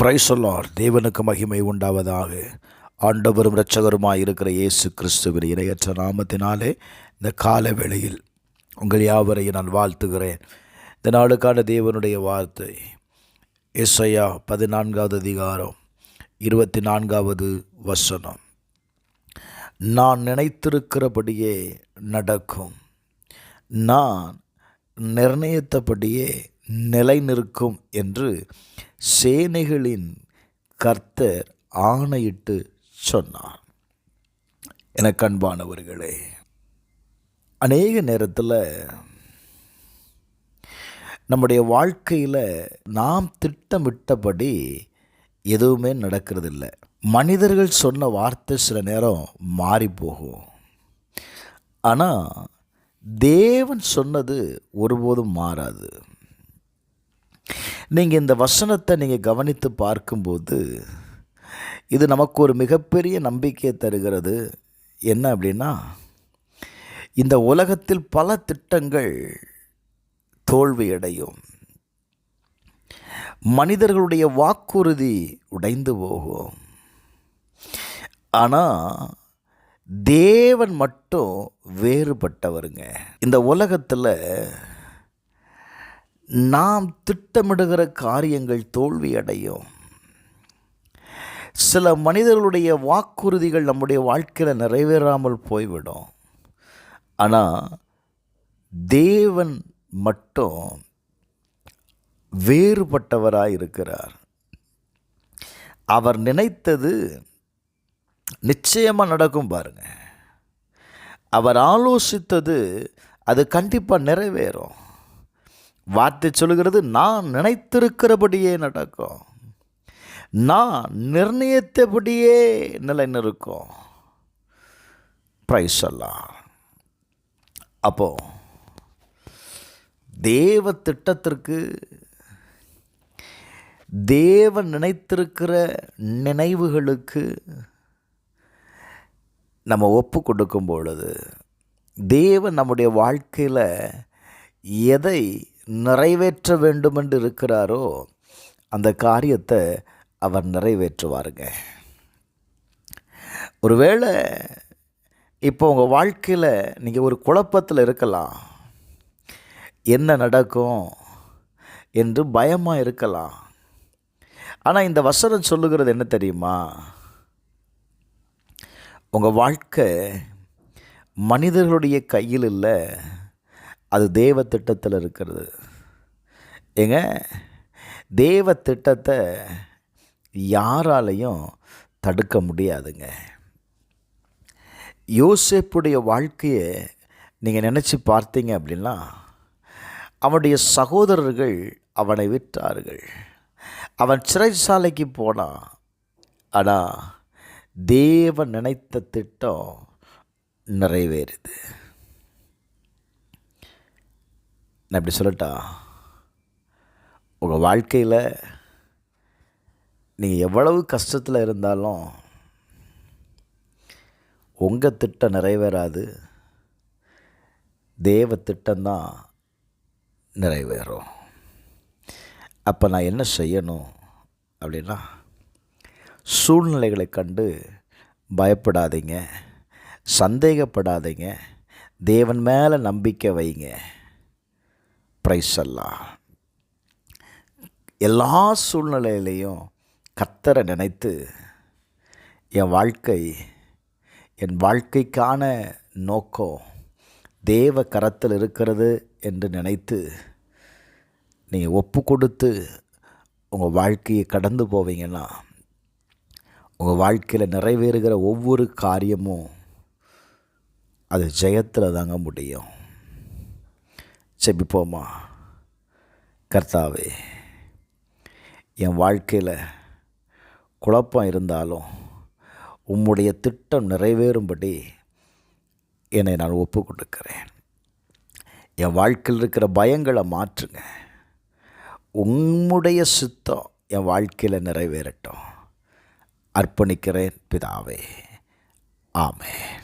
Praise the Lord. தேவனுக்கு மகிமை உண்டாவதாக. ஆண்டவரும் இரட்சகருமாய் இருக்கிற இயேசு கிறிஸ்துவின் இணையற்ற நாமத்தினாலே இந்த கால வேளையில் உங்கள் யாவரையும் நான் வாழ்த்துகிறேன். இந்த நாளுக்கான தேவனுடைய வார்த்தை ஏசாயா 14வது அதிகாரம் 24வது வசனம். நான் நினைத்திருக்கிறபடியே நடக்கும், நான் நிர்ணயித்தபடியே நிலை நிற்கும் என்று சேனைகளின் கர்த்தர் ஆணையிட்டு சொன்னார். எனக்கு அன்பானவர்களே, அநேக நேரத்தில் நம்முடைய வாழ்க்கையில் நாம் திட்டமிட்டபடி எதுவுமே நடக்கிறதில்ல. மனிதர்கள் சொன்ன வார்த்தை சில நேரம் மாறி போகும், ஆனால் தேவன் சொன்னது ஒருபோதும் மாறாது. நீங்கள் இந்த வசனத்தை நீங்கள் கவனித்து பார்க்கும்போது இது நமக்கு ஒரு மிகப்பெரிய நம்பிக்கையை தருகிறது. என்ன அப்படின்னா, இந்த உலகத்தில் பல திட்டங்கள் தோல்வியடையும், மனிதர்களுடைய வாக்குறுதி உடைந்து போகும், ஆனால் தேவன் மட்டும் வேறுபட்டவருங்க. இந்த உலகத்தில் நாம் திட்டமிடுகிற காரியங்கள் தோல்வி அடையும். சில மனிதர்களுடைய வாக்குறுதிகள் நம்முடைய வாழ்க்கையில் நிறைவேறாமல் போய்விடும், ஆனால் தேவன் மட்டும் வேறுபட்டவராய் இருக்கிறார். அவர் நினைத்தது நிச்சயமாக நடக்கும். பாருங்க, அவர் ஆலோசித்தது அது கண்டிப்பாக நிறைவேறும். வார்த்தை சொல்லுகிறது, நான் நினைத்திருக்கிறபடியே நடக்கும், நான் நிர்ணயித்தபடியே நிலை நிற்கும். பிரைஸ் எல்லாம். அப்போ தேவ திட்டத்திற்கு, தேவன் நினைத்திருக்கிற நினைவுகளுக்கு நம்ம ஒப்பு கொடுக்கும் பொழுது தேவன் நம்முடைய வாழ்க்கையில் எதை நிறைவேற்ற வேண்டும் என்று இருக்கிறாரோ அந்த காரியத்தை அவர் நிறைவேற்றுவாருங்க. ஒருவேளை இப்போ உங்கள் வாழ்க்கையில் நீங்கள் ஒரு குழப்பத்தில் இருக்கலாம், என்ன நடக்கும் என்று பயமாக இருக்கலாம். ஆனால் இந்த வசனம் சொல்லுகிறது என்ன தெரியுமா? உங்கள் வாழ்க்கை மனிதர்களுடைய கையில் இல்லை, அது தேவ திட்டத்தில் இருக்கிறது. ஏங்க, தேவ திட்டத்தை யாராலையும் தடுக்க முடியாதுங்க. யோசேப்புடைய வாழ்க்கையை நீங்கள் நினச்சி பார்த்தீங்க அப்படின்னா, அவனுடைய சகோதரர்கள் அவனை விற்றார்கள், அவன் சிறைச்சாலைக்கு போனான். ஆனால் தேவன் நினைத்த திட்டம் நிறைவேறுது. நான் இப்படி சொல்லட்டா, உங்கள் வாழ்க்கையில் நீங்கள் எவ்வளவு கஷ்டத்தில் இருந்தாலும் உங்கள் திட்டம் நிறைவேறாது, தேவ திட்டம்தான் நிறைவேறும். அப்போ நான் என்ன செய்யணும் அப்படின்னா, சூழ்நிலைகளை கண்டு பயப்படாதீங்க, சந்தேகப்படாதீங்க, தேவன் மேலே நம்பிக்கை வைங்க. பிரைஸ் எல்லாம். எல்லா சூழ்நிலையிலையும் கர்த்தரை நினைத்து என் வாழ்க்கைக்கான நோக்கம் தேவ கரத்தில் இருக்கிறது என்று நினைத்து நீங்கள் ஒப்பு கொடுத்து உங்கள் வாழ்க்கையை கடந்து போவீங்கன்னா, உங்கள் வாழ்க்கையில் நிறைவேறுகிற ஒவ்வொரு காரியமும் அது ஜெயத்தில் தாங்க முடியும். செபிப்போமா. கர்த்தாவே, என் வாழ்க்கையில் குழப்பம் இருந்தாலும் உம்முடைய திட்டம் நிறைவேறும்படி என்னை நான் ஒப்பு கொடுக்கிறேன். என் வாழ்க்கையில் இருக்கிற பயங்களை மாற்றுங்க. உம்முடைய சித்தம் என் வாழ்க்கையில் நிறைவேறட்டும். அர்ப்பணிக்கிறேன் பிதாவே. ஆமென்.